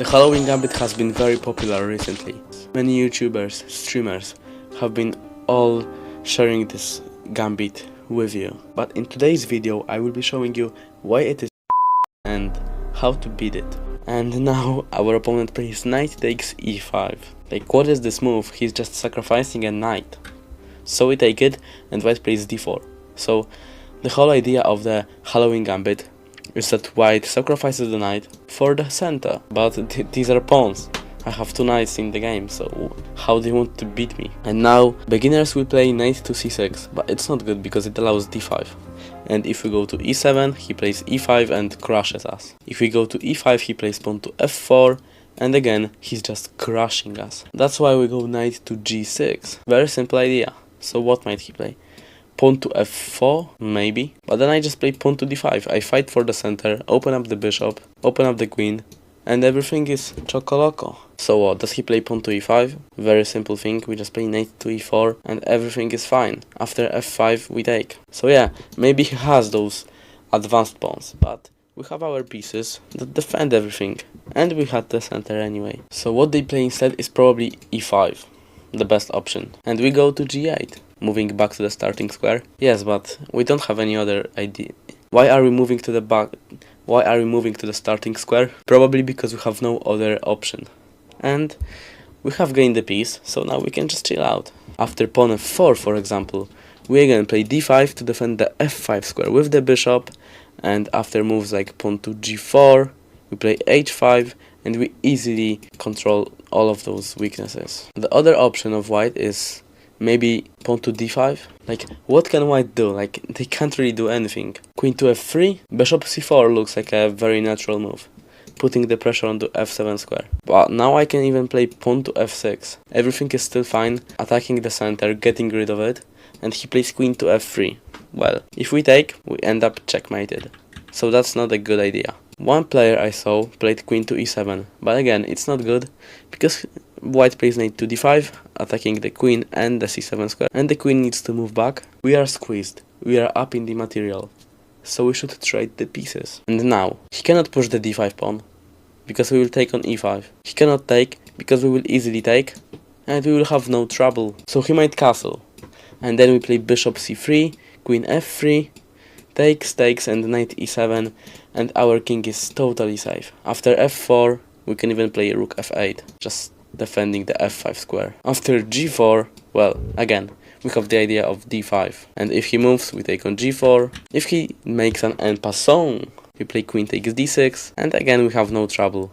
The Halloween Gambit has been very popular recently. Many YouTubers, streamers have been all sharing this gambit with you. But in today's video I will be showing you why it is and how to beat it. And now our opponent plays knight takes e5. Like, what is this move? He's just sacrificing a knight. So we take it and white plays d4. So the whole idea of the Halloween Gambit is that white sacrifices the knight for the center, but these are pawns. I have two knights in the game, so how do you want to beat me? And now beginners will play knight to c6, but it's not good because it allows d5. And if we go to e7, he plays e5 and crushes us. If we go to e5, he plays pawn to f4, and again he's just crushing us. That's why we go knight to g6. Very simple idea. So what might he play? Pawn to f4, maybe, but then I just play pawn to d5. I fight for the center, open up the bishop, open up the queen, and everything is choco-loco. So what, does he play pawn to e5? Very simple thing, we just play knight to e4 and everything is fine. After f5 we take. So yeah, maybe he has those advanced pawns, but we have our pieces that defend everything, and we had the center anyway. So what they play instead is probably e5, the best option, and we go to g8. Moving back to the starting square? Yes, but we don't have any other idea. Why are we moving to the back? Why are we moving to the starting square? Probably because we have no other option. And we have gained the piece, so now we can just chill out. After pawn f4, for example, we again play d5 to defend the f5 square with the bishop, and after moves like pawn to g4, we play h5, and we easily control all of those weaknesses. The other option of white is maybe pawn to d5. Like, what can white do? Like, they can't really do anything. Queen to f3, bishop c4 looks like a very natural move, putting the pressure onto f7 square. But now I can even play pawn to f6. Everything is still fine, attacking the center, getting rid of it, and he plays queen to f3. Well, if we take, we end up checkmated. So that's not a good idea. One player I saw played queen to e7, but again, it's not good because white plays knight to d5, attacking the queen and the c7 square, and the queen needs to move back. We are squeezed, we are up in the material, so we should trade the pieces. And now, he cannot push the d5 pawn, because we will take on e5. He cannot take, because we will easily take, and we will have no trouble. So he might castle, and then we play bishop c3, queen f3, takes, and knight e7, and our king is totally safe. After f4, we can even play rook f8, just defending the f5 square. After g4, well, again, we have the idea of d5, and if he moves, we take on g4. If he makes an en passant, we play queen takes d6, and again we have no trouble.